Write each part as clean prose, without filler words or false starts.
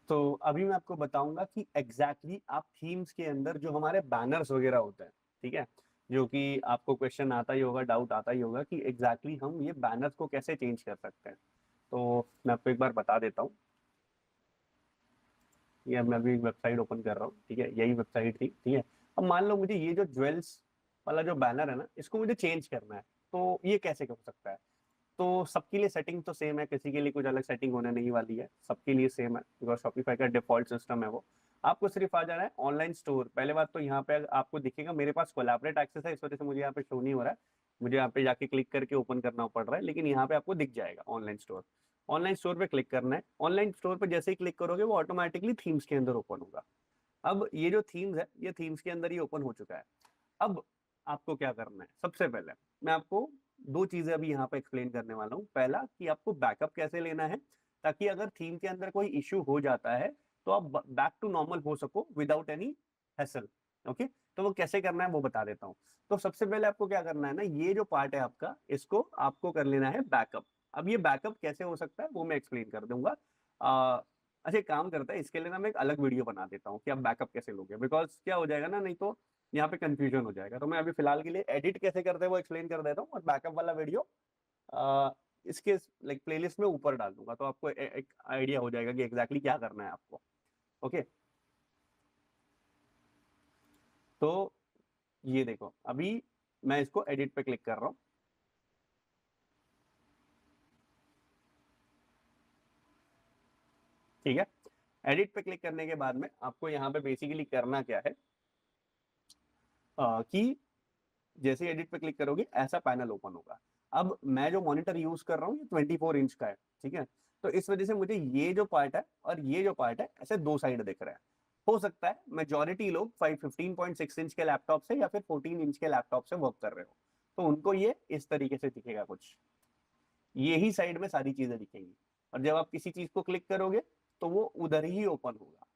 तो अभी मैं आपको बताऊंगा कि एग्जैक्टली आप थीम्स के अंदर जो हमारे बैनर्स वगैरह होते हैं, ठीक है, जो कि आपको क्वेश्चन आता ही होगा, डाउट आता ही होगा कि एग्जैक्टली हम ये बैनर्स को कैसे चेंज कर सकते हैं। तो मैं आपको एक बार बता देता हूँ। ये मैं अभी एक वेबसाइट ओपन कर रहा हूँ, ठीक है, यही वेबसाइट थी, ठीक है। अब मान लो मुझे ये जो ज्वेल्स वाला जो बैनर है ना, इसको मुझे चेंज करना है, तो ये कैसे हो सकता है। तो सबके लिए सेटिंग तो सेम है, किसी के लिए कुछ अलग सेटिंग होने नहीं वाली है, सबके लिए सेम है, बिकॉज शॉपिफाई का डिफॉल्ट सिस्टम है वो। आपको सिर्फ आ जाना है ऑनलाइन स्टोर। पहले बात तो यहाँ पे आपको दिखेगा, मेरे पास कोलैबोरेट एक्सेस है, इस वजह से मुझे यहाँ पे शो नहीं हो रहा है, मुझे यहाँ पे जाके क्लिक करके ओपन करना पड़ रहा है, लेकिन यहाँ पे आपको दिख जाएगा ऑनलाइन स्टोर। ऑनलाइन स्टोर पे क्लिक करना है। ऑनलाइन स्टोर पे जैसे ही क्लिक करोगे वो ऑटोमेटिकली थीम्स के अंदर ओपन होगा। अब ये जो थीम्स है, ये थीम्स के अंदर ही ओपन हो चुका है। अब आपको क्या करना है, सबसे पहले मैं आपको दो चीजें अभी यहाँ पे एक्सप्लेन करने वाला हूँ। पहला कि आपको बैकअप कैसे लेना है, ताकि अगर थीम के अंदर कोई इश्यू हो जाता है तो आप बैक टू नॉर्मल हो सको विदाउट एनी हैसल। ओके, तो वो कैसे करना है वो बता देता हूँ। तो सबसे पहले आपको क्या करना है ना, ये जो पार्ट है आपका, इसको आपको कर लेना है बैकअप। अब ये बैकअप कैसे हो सकता है वो मैं एक्सप्लेन कर दूंगा। अच्छा, एक काम करता है, इसके लिए ना मैं एक अलग वीडियो बना देता हूँ कि आप बैकअप कैसे लोगे, बिकॉज क्या हो जाएगा ना, नहीं तो यहाँ पे कंफ्यूजन हो जाएगा। तो मैं अभी फिलहाल के लिए एडिट कैसे करते हैं वो एक्सप्लेन कर देता हूँ, और बैकअप वाला वीडियो इसके लाइक प्लेलिस्ट में ऊपर डाल दूंगा, तो आपको एक आइडिया हो जाएगा कि एग्जैक्टली क्या करना है आपको। ओके, तो ये देखो, अभी मैं इसको एडिट पे क्लिक कर रहा हूँ, ठीक है। एडिट पे क्लिक करने के बाद में आपको यहाँ पे बेसिकली करना क्या है, कि जैसे एडिट पे क्लिक करोगे ऐसा पैनल ओपन होगा। अब मैं जो मॉनिटर यूज कर रहा हूँ ये 24 इंच का है, ठीक है। तो इस वजह से मुझे ये जो पार्ट है और ये जो पार्ट है ऐसे दो साइड दिख रहा है। हो सकता है मेजोरिटी लोग 15.6 इंच के लैपटॉप से या फिर 14 इंच के लैपटॉप से वर्क कर रहे हो, तो उनको ये इस तरीके से दिखेगा कुछ, यही साइड में सारी चीजें दिखेंगी। और जब आप किसी चीज को क्लिक करोगे तो वो उधर ही ओपन होगा,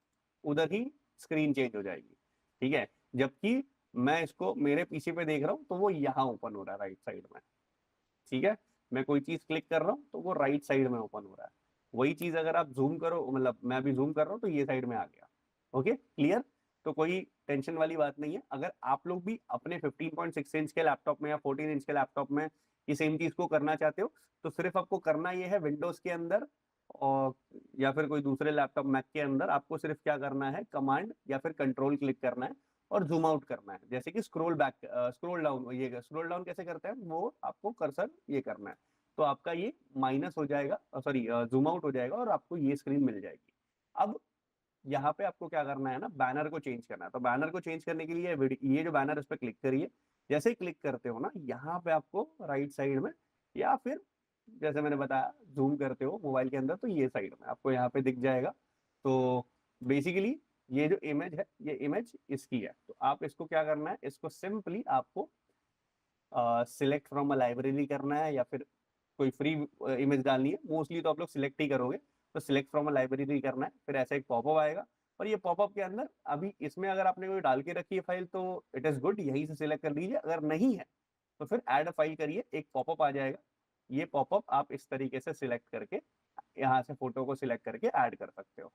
उधर ही स्क्रीन चेंज हो जाएगी, ठीक है। जबकि मैं इसको मेरे पीसी पे देख रहा हूं तो वो यहाँ ओपन हो रहा है राइट साइड में, ठीक है। मैं कोई चीज क्लिक कर रहा हूँ तो वो राइट साइड में ओपन हो रहा है। वही चीज अगर आप जूम करो, मतलब मैं अभी जूम कर रहा हूँ तो ये साइड में आ गया। Okay, clear. तो कोई टेंशन वाली बात नहीं है। अगर आप लोग भी अपने 15.6 इंच के लैपटॉप में या 14 इंच के लैपटॉप में ये सेम चीज को करना चाहते हो, तो सिर्फ आपको करना ये है, विंडोज के अंदर और या फिर कोई दूसरे लैपटॉप मैक के अंदर आपको सिर्फ क्या करना है, कमांड या फिर कंट्रोल क्लिक करना है और जूम आउट करना है। जैसे कि स्क्रॉल बैक, स्क्रॉल डाउन, ये स्क्रॉल डाउन कैसे करते हैं वो आपको कर्सर ये करना है, तो आपका ये माइनस हो जाएगा, सॉरी जूम आउट हो जाएगा और आपको ये स्क्रीन मिल जाएगी। अब यहाँ पे आपको क्या करना है ना, बैनर को चेंज करना है। तो बैनर को चेंज करने के लिए ये जो बैनर, इस पर क्लिक करिए। जैसे ही क्लिक करते हो ना, यहाँ पे आपको राइट साइड में या फिर जैसे मैंने बताया जूम करते हो मोबाइल के अंदर, तो ये साइड में आपको यहाँ पे दिख जाएगा। तो बेसिकली ये जो इमेज है, ये इमेज इसकी है। तो आप इसको क्या करना है, इसको सिंपली आपको सिलेक्ट फ्रॉम अ लाइब्रेरी करना है, या फिर कोई फ्री इमेज डालनी है, मोस्टली तो आप लोग सिलेक्ट ही करोगे। तो सिलेक्ट फ्रॉम अ लाइब्रेरी करना है, फिर ऐसा एक पॉपअप आएगा। और ये पॉपअप के अंदर अभी इसमें अगर आपने कोई डाल के रखी है फाइल तो इट इज गुड, यहीं से सिलेक्ट कर लीजिए। अगर नहीं है तो फिर ऐड अ फाइल करिए, एक पॉपअप आ जाएगा। ये पॉपअप आप इस तरीके से सिलेक्ट करके यहाँ से फोटो को सिलेक्ट करके ऐड कर सकते हो।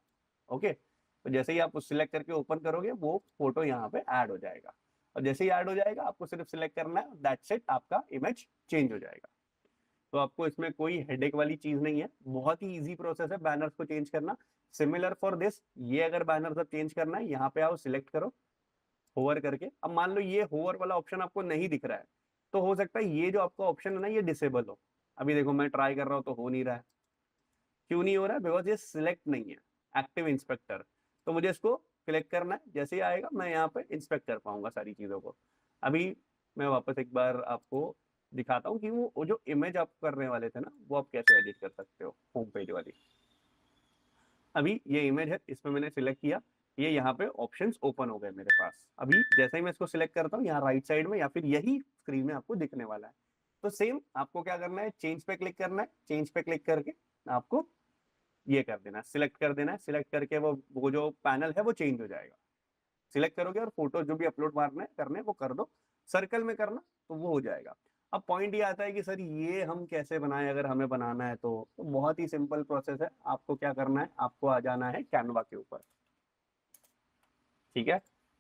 ओके, तो जैसे ही आप सिलेक्ट करके ओपन करोगे वो फोटो यहाँ पे ऐड हो जाएगा। और जैसे ही ऐड हो जाएगा आपको सिर्फ सिलेक्ट करना है, दैट्स इट, आपका इमेज चेंज हो जाएगा। तो आपको इसमें कोई हेडेक वाली चीज नहीं है, बहुत ही इजी प्रोसेस है बैनर्स को चेंज करना। सिमिलर फॉर दिस, ये अगर बैनर सब चेंज करना है, यहाँ पे आओ, सिलेक्ट करो होवर करके। अब मान लो ये होवर वाला ऑप्शन आपको नहीं दिख रहा है, तो हो सकता है ये जो आपका ऑप्शन है ना ये डिसेबल हो। अभी देखो मैं ट्राई कर रहा हूँ तो हो नहीं रहा है। क्यों नहीं हो रहा है? बिकॉज ये सिलेक्ट नहीं है, एक्टिव इंस्पेक्टर। तो मुझे इसको क्लिक करना है, जैसे ही आएगा मैं यहाँ पे इंस्पेक्ट कर पाऊंगा सारी चीजों को। अभी मैं वापस एक बार आपको दिखाता हूँ कि वो जो इमेज आप करने वाले थे ना, वो आप कैसे एडिट कर सकते हो होम पेज वाली। अभी ये इमेज है, इसमें मैंने सिलेक्ट किया, ये यहाँ पे ऑप्शंस ओपन हो गए मेरे पास। अभी जैसे ही मैं इसको सिलेक्ट करता हूँ, यहाँ राइट साइड में या फिर यही स्क्रीन में आपको दिखने वाला है। तो सेम आपको क्या करना है, चेंज पे क्लिक करना है। चेंज पे क्लिक करके आपको ये कर देना है, सिलेक्ट कर देना है। सिलेक्ट करके वो जो पैनल है वो चेंज हो जाएगा। सिलेक्ट करोगे और फोटो जो भी अपलोड मारना है करने वो कर दो, सर्कल में करना तो वो हो जाएगा। अब पॉइंट ये आता है कि सर ये हम कैसे बनाएं अगर हमें बनाना है तो बहुत ही सिंपल प्रोसेस है। आपको क्या करना है, आपको आ जाना है कैनवा के ऊपर, ठीक है।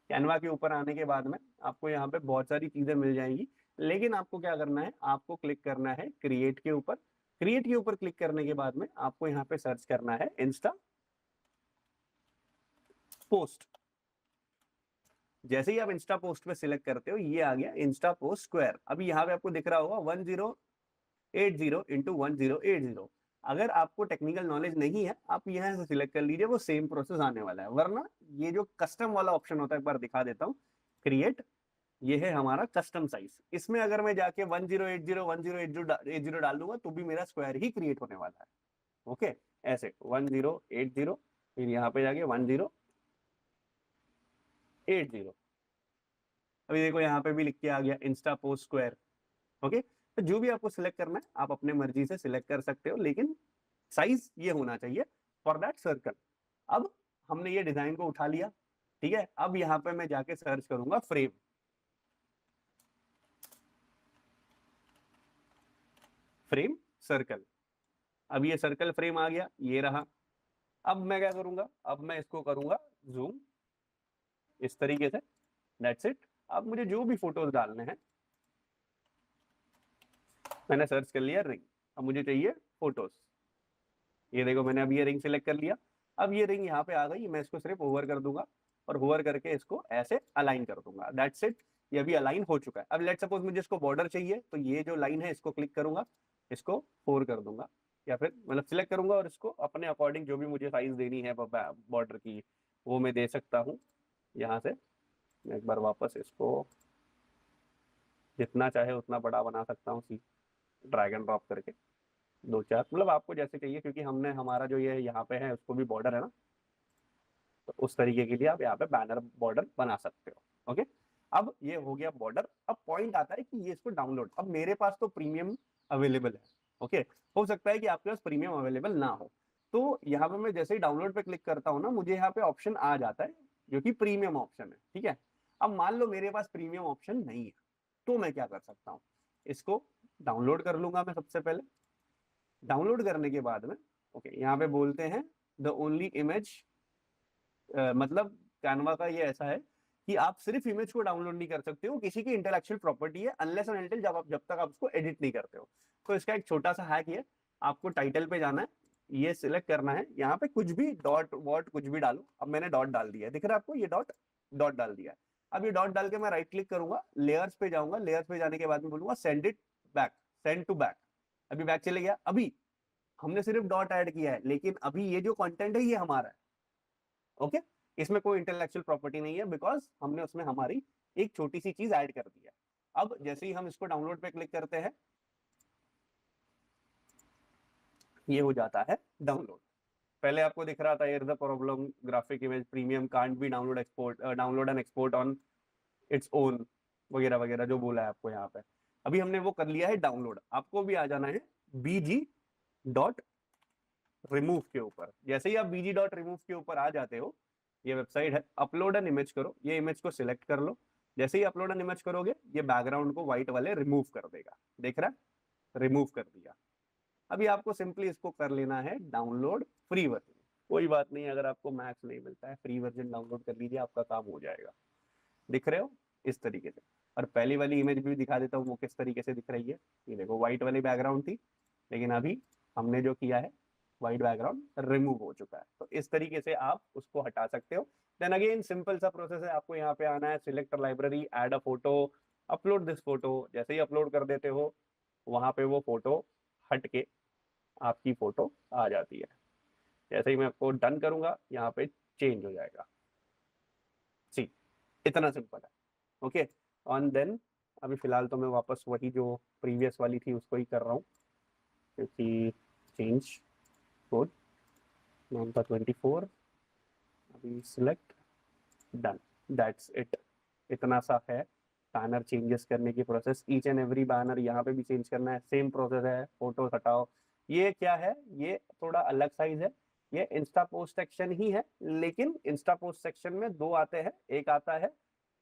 कैनवा के ऊपर आने के बाद में आपको यहाँ पे बहुत सारी चीजें मिल जाएंगी, लेकिन आपको क्या करना है, आपको क्लिक करना है क्रिएट के ऊपर। क्रिएट के ऊपर क्लिक करने के बाद में आपको यहाँ पे सर्च करना है इंस्टा पोस्ट। जैसे ही आप इंस्टा पोस्ट पे सिलेक्ट करते हो, ये आ गया इंस्टा पोस्ट स्क्वायर। अभी यहाँ पे आपको दिख रहा होगा 1080 इंटू 1080। अगर आपको टेक्निकल नॉलेज नहीं है, आप यहाँ से सिलेक्ट कर लीजिए, वो सेम प्रोसेस आने वाला है। वरना ये जो कस्टम वाला ऑप्शन होता है, एक बार दिखा देता हूँ, क्रिएट, ये है हमारा कस्टम साइज। इसमें अगर मैं जाके 1080 डाल दूंगा तो भी मेरा स्क्वायर ही क्रिएट होने वाला है। ओके, ऐसे 1080, फिर यहाँ पे जाके 1080। अभी देखो यहाँ पे भी लिख के आ गया इंस्टा पोस्ट स्क्वायर। ओके, तो जो भी आपको सिलेक्ट करना है आप अपने मर्जी से सिलेक्ट कर सकते हो, लेकिन साइज ये होना चाहिए फॉर दैट सर्कल। अब हमने ये डिजाइन को उठा लिया, ठीक है। अब यहाँ पे मैं जाके सर्च करूंगा फ्रेम, फ्रेम सर्कल। अब ये सर्कल फ्रेम आ गया, ये रहा। अब मैं क्या करूंगा, अब मैं इसको करूंगा जूम इस तरीके से, दैट्स इट। अब मुझे जो भी फोटोज डालने हैं, मैंने सर्च कर लिया रिंग, अब मुझे चाहिए फोटोज। ये देखो मैंने अब ये रिंग सिलेक्ट कर लिया। अब ये रिंग यहाँ पे आ गई, मैं इसको सिर्फ होवर कर दूंगा और होवर करके इसको ऐसे अलाइन कर दूंगा, दैट्स इट। ये अभी अलाइन हो चुका है। अब लेट सपोज मुझे इसको बॉर्डर चाहिए, तो ये जो लाइन है इसको क्लिक करूंगा, इसको 4 कर दूंगा, या फिर मतलब सिलेक्ट करूंगा और इसको अपने अकॉर्डिंग जो भी मुझे साइज देनी है बॉर्डर की, वो मैं दे सकता हूँ। यहाँ से मैं एक बार वापस इसको जितना चाहे उतना बड़ा बना सकता हूँ, सी ड्रैग एंड ड्रॉप करके 2 4, मतलब आपको जैसे चाहिए, क्योंकि हमने हमारा जो ये यहाँ पे है उसको भी बॉर्डर है ना, तो उस तरीके के लिए आप यहाँ पे बैनर बॉर्डर बना सकते हो। ओके, अब ये हो गया बॉर्डर। अब पॉइंट आता है कि ये इसको डाउनलोड, अब मेरे पास तो प्रीमियम अवेलेबल है। ओके, हो सकता है कि आपके पास प्रीमियम अवेलेबल ना हो, तो यहाँ पे मैं जैसे ही डाउनलोड पे क्लिक करता हूँ ना, मुझे यहाँ पे ऑप्शन आ जाता है जो कि प्रीमियम ऑप्शन है, ठीक है। अब मान लो मेरे पास प्रीमियम ऑप्शन नहीं है, तो मैं क्या कर सकता हूँ, इसको डाउनलोड कर लूंगा मैं सबसे पहले। डाउनलोड करने के बाद में ओके, यहाँ पे बोलते हैं द ओनली इमेज, मतलब कैनवा का ये ऐसा है कि आप सिर्फ इमेज को डाउनलोड नहीं कर सकते हो, किसी की इंटेलेक्चुअल प्रॉपर्टी है, अनलेस एंड अनटिल जब तक आप उसको एडिट नहीं करते हो। तो इसका एक छोटा सा हैक ये, आपको टाइटल पे जाना है, ये सिलेक्ट करना है, यहाँ पे कुछ भी डॉट वॉट कुछ भी डालो। अब मैंने डॉट डाल दिया है, दिख रहा है आपको, ये डॉट डॉट डाल दिया है। अब ये डॉट डाल के मैं राइट क्लिक करूंगा, लेयर्स पे जाऊंगा, लेयर्स पे जाने के बाद में बोलूंगा send it back, send to back. अभी बैक चले गया। अभी हमने सिर्फ डॉट ऐड किया है, लेकिन अभी ये जो कंटेंट है ये हमारा है। ओके, इसमें कोई इंटेलेक्चुअल प्रॉपर्टी नहीं है, बिकॉज हमने उसमें हमारी एक छोटी सी चीज ऐड कर दी है। अब जैसे ही हम इसको डाउनलोड पे क्लिक करते हैं, ये हो जाता है डाउनलोड। पहले आपको दिख रहा था here the problem, graphic image premium can't be download export, download and export on its own, वगैरह वगैरह जो बोला है आपको यहाँ पे। अभी हमने वो कर लिया है डाउनलोड। आपको भी आ जाना है बीजी डॉट रिमूव के ऊपर। जैसे ही आप बीजी डॉट रिमूव के ऊपर आ जाते हो, ये वेबसाइट है, अपलोड एन इमेज करो, ये इमेज को सिलेक्ट कर लो। जैसे ही अपलोड एन इमेज करोगे, ये बैकग्राउंड को व्हाइट वाले रिमूव कर देगा, देख रहा है, रिमूव कर दिया। अभी आपको सिंपली इसको कर लेना है डाउनलोड फ्री वर्जन। कोई बात नहीं, अगर आपको मैक्स नहीं मिलता है, फ्री वर्जन डाउनलोड कर लीजिए, आपका काम हो जाएगा। दिख रहे हो इस तरीके से। और पहली वाली इमेज भी दिखा देता हूँ वो किस तरीके से दिख रही है। ये देखो व्हाइट वाली बैकग्राउंड थी, लेकिन अभी हमने जो किया है, व्हाइट बैकग्राउंड रिमूव हो चुका है। तो इस तरीके से आप उसको हटा सकते हो। देन अगेन सिंपल सा प्रोसेस है, आपको यहाँ पे आना है, select library, add a photo, upload this photo. जैसे ही अपलोड कर देते हो, वहां पे वो फोटो हट के आपकी फोटो आ जाती है। जैसे ही मैं आपको डन करूंगा, यहाँ पे चेंज हो जाएगा। सी, इतना सिंपल है। ओके, ऑन देन अभी फिलहाल तो मैं वापस वही जो प्रीवियस वाली थी उसको ही कर रहा हूँ, क्योंकि चेंज कोड नाम था 24। अभी सिलेक्ट, डन, दैट्स इट। इतना सा है बैनर चेंजेस करने की process. Each and every banner यहाँ पे भी चेंज करना है, सेम प्रोसेस है। फोटो हटाओ, ये क्या है, ये थोड़ा अलग साइज है, ये इंस्टा पोस्ट सेक्शन ही है, लेकिन इंस्टा पोस्ट सेक्शन में 2 आते हैं। एक आता है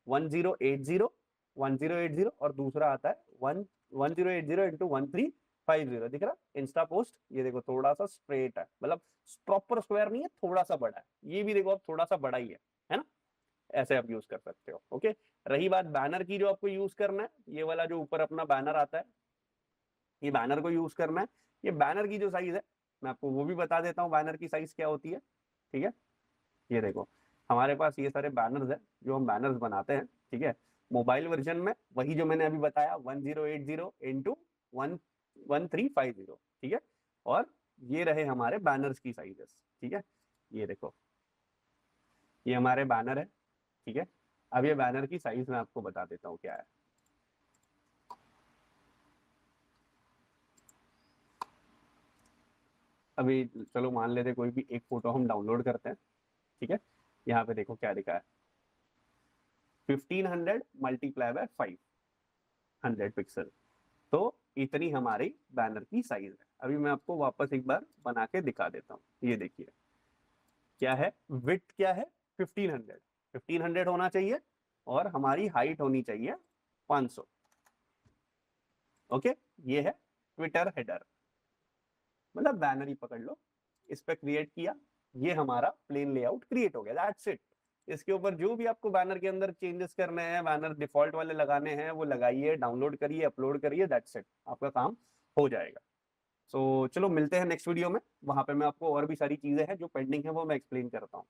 1080 1080 और दूसरा आता है 1080 इंटू 1350 दिख रहा इंस्टा पोस्ट। ये देखो थोड़ा सा स्ट्रेट है, मतलब प्रॉपर स्क्वायर नहीं है, थोड़ा सा बड़ा है। ये भी देखो अब थोड़ा सा बड़ा ही है ना। ऐसे आप यूज कर सकते हो। ओके, रही बात बैनर की, जो आपको यूज करना है, ये वाला जो ऊपर अपना बैनर आता है, ये बैनर को यूज करना है। ये बैनर की जो साइज है, मैं आपको वो भी बता देता हूँ बैनर की साइज क्या होती है। ठीक है, ये देखो हमारे पास ये सारे बैनर्स है जो हम बैनर्स बनाते हैं। ठीक है, मोबाइल वर्जन में वही जो मैंने अभी बताया 1080 इंटू 1350। ठीक है, और ये रहे हमारे बैनर्स की साइजेस। ठीक है, ये देखो ये हमारे बैनर है। ठीक है, अब ये बैनर की साइज मैं आपको बता देता हूँ क्या है। अभी चलो मान लेते कोई भी एक फोटो हम डाउनलोड करते हैं। ठीक है, यहाँ पे देखो क्या लिखा है, 1500 मल्टीप्लाई बाय 500 पिक्सल। तो इतनी हमारी बैनर की साइज है। अभी मैं आपको वापस एक बार बना के दिखा देता हूँ। ये देखिए क्या है, विड्थ क्या है, 1500 होना चाहिए, और हमारी हाइट होनी चाहिए 500। ओके, ये है ट्विटर हेडर, मतलब बैनर ही पकड़ लो। इस पे क्रिएट किया, ये हमारा प्लेन लेआउट क्रिएट हो गया, दैट्स इट। इसके ऊपर जो भी आपको बैनर के अंदर चेंजेस करने हैं, बैनर डिफॉल्ट वाले लगाने हैं, वो लगाइए, डाउनलोड करिए, अपलोड करिए, दैट्स इट, आपका काम हो जाएगा। चलो मिलते हैं नेक्स्ट वीडियो में। वहां पे मैं आपको और भी सारी चीजें हैं जो पेंडिंग है वो मैं एक्सप्लेन करता हूँ।